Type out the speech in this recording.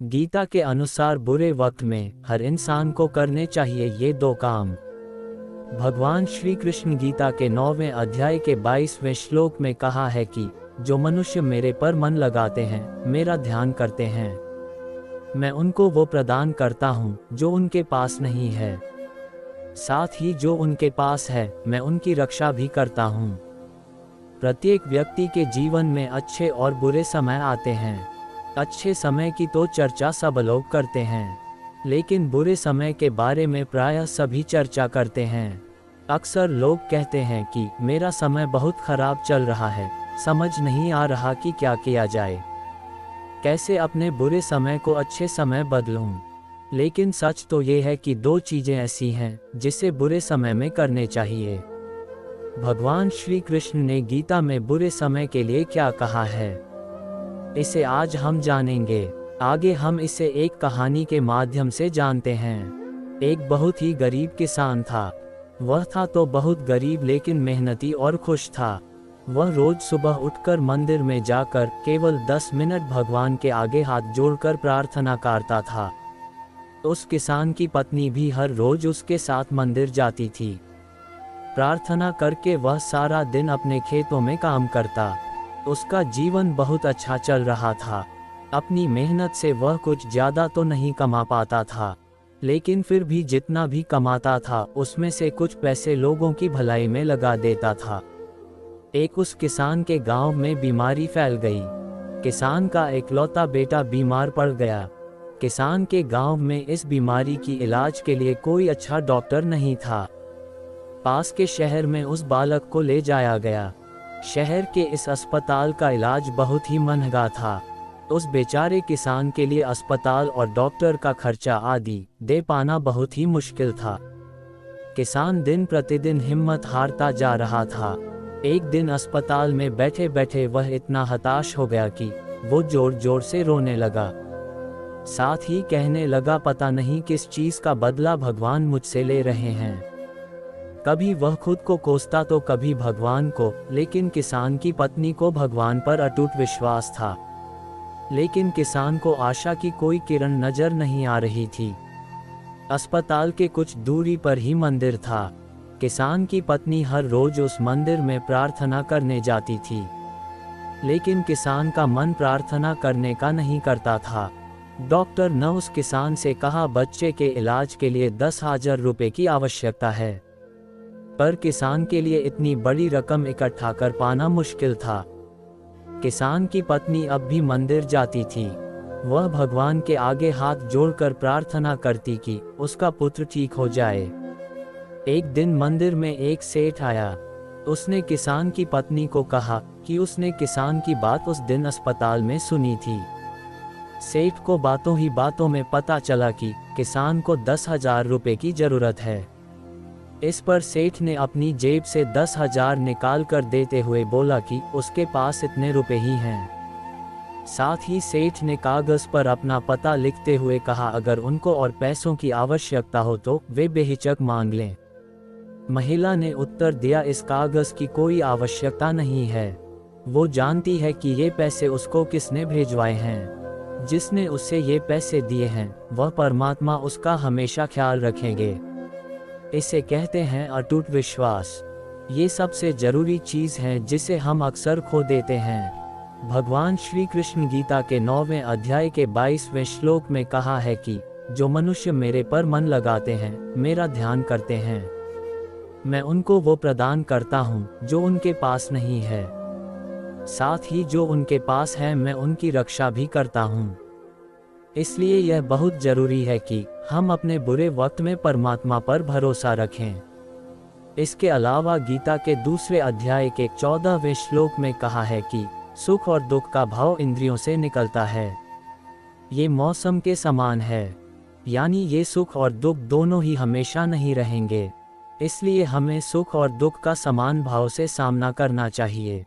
गीता के अनुसार बुरे वक्त में हर इंसान को करने चाहिए ये दो काम। भगवान श्री कृष्ण गीता के 9वें अध्याय के 22वें श्लोक में कहा है कि जो मनुष्य मेरे पर मन लगाते हैं, मेरा ध्यान करते हैं, मैं उनको वो प्रदान करता हूँ जो उनके पास नहीं है। साथ ही जो उनके पास है, मैं उनकी रक्षा भी करता हूँ। प्रत्येक व्यक्ति के जीवन में अच्छे और बुरे समय आते हैं। अच्छे समय की तो चर्चा सब लोग करते हैं, लेकिन बुरे समय के बारे में प्रायः सभी चर्चा करते हैं। अक्सर लोग कहते हैं कि मेरा समय बहुत खराब चल रहा है, समझ नहीं आ रहा कि क्या किया जाए, कैसे अपने बुरे समय को अच्छे समय बदलूं। लेकिन सच तो ये है कि दो चीज़ें ऐसी हैं जिसे बुरे समय में करने चाहिए। भगवान श्री कृष्ण ने गीता में बुरे समय के लिए क्या कहा है, इसे आज हम जानेंगे। आगे हम इसे एक कहानी के माध्यम से जानते हैं। एक बहुत ही गरीब किसान था। वह था तो बहुत गरीब, लेकिन मेहनती और खुश था। वह रोज सुबह उठकर मंदिर में जाकर केवल 10 मिनट भगवान के आगे हाथ जोड़कर प्रार्थना करता था। उस किसान की पत्नी भी हर रोज उसके साथ मंदिर जाती थी। प्रार्थना करके वह सारा दिन अपने खेतों में काम करता। उसका जीवन बहुत अच्छा चल रहा था। अपनी मेहनत से वह कुछ ज़्यादा तो नहीं कमा पाता था, लेकिन फिर भी जितना भी कमाता था उसमें से कुछ पैसे लोगों की भलाई में लगा देता था। एक उस किसान के गांव में बीमारी फैल गई। किसान का इकलौता बेटा बीमार पड़ गया। किसान के गांव में इस बीमारी की इलाज के लिए कोई अच्छा डॉक्टर नहीं था। पास के शहर में उस बालक को ले जाया गया। शहर के इस अस्पताल का इलाज बहुत ही महंगा था। उस बेचारे किसान के लिए अस्पताल और डॉक्टर का खर्चा आदि दे पाना बहुत ही मुश्किल था। किसान दिन प्रतिदिन हिम्मत हारता जा रहा था। एक दिन अस्पताल में बैठे बैठे वह इतना हताश हो गया कि वो जोर जोर से रोने लगा। साथ ही कहने लगा, पता नहीं किस चीज़ का बदला भगवान मुझसे ले रहे हैं। कभी वह खुद को कोसता तो कभी भगवान को, लेकिन किसान की पत्नी को भगवान पर अटूट विश्वास था। लेकिन किसान को आशा की कोई किरण नजर नहीं आ रही थी। अस्पताल के कुछ दूरी पर ही मंदिर था। किसान की पत्नी हर रोज उस मंदिर में प्रार्थना करने जाती थी, लेकिन किसान का मन प्रार्थना करने का नहीं करता था। डॉक्टर ने उस किसान से कहा, बच्चे के इलाज के लिए 10,000 रुपये की आवश्यकता है, पर किसान के लिए इतनी बड़ी रकम इकट्ठा कर पाना मुश्किल था। किसान की पत्नी अब भी मंदिर जाती थी। वह भगवान के आगे हाथ जोड़कर प्रार्थना करती कि उसका पुत्र ठीक हो जाए। एक दिन मंदिर में एक सेठ आया। उसने किसान की पत्नी को कहा कि उसने किसान की बात उस दिन अस्पताल में सुनी थी। सेठ को बातों ही बातों में पता चला कि किसान को 10,000 रुपये की जरूरत है। इस पर सेठ ने अपनी जेब से 10,000 निकाल कर देते हुए बोला कि उसके पास इतने रुपए ही हैं। साथ ही सेठ ने कागज पर अपना पता लिखते हुए कहा, अगर उनको और पैसों की आवश्यकता हो तो वे बेहिचक मांग लें। महिला ने उत्तर दिया, इस कागज की कोई आवश्यकता नहीं है। वो जानती है कि ये पैसे उसको किसने भेजवाए हैं। जिसने उससे ये पैसे दिए हैं वह परमात्मा उसका हमेशा ख्याल रखेंगे। इसे कहते हैं अटूट विश्वास। ये सबसे जरूरी चीज़ है जिसे हम अक्सर खो देते हैं। भगवान श्री कृष्ण गीता के 9वें अध्याय के 22वें श्लोक में कहा है कि जो मनुष्य मेरे पर मन लगाते हैं, मेरा ध्यान करते हैं, मैं उनको वो प्रदान करता हूँ जो उनके पास नहीं है। साथ ही जो उनके पास है, मैं उनकी रक्षा भी करता हूँ। इसलिए यह बहुत जरूरी है कि हम अपने बुरे वक्त में परमात्मा पर भरोसा रखें। इसके अलावा गीता के दूसरे अध्याय के 14वें श्लोक में कहा है कि सुख और दुख का भाव इंद्रियों से निकलता है। ये मौसम के समान है, यानी ये सुख और दुख दोनों ही हमेशा नहीं रहेंगे। इसलिए हमें सुख और दुख का समान भाव से सामना करना चाहिए।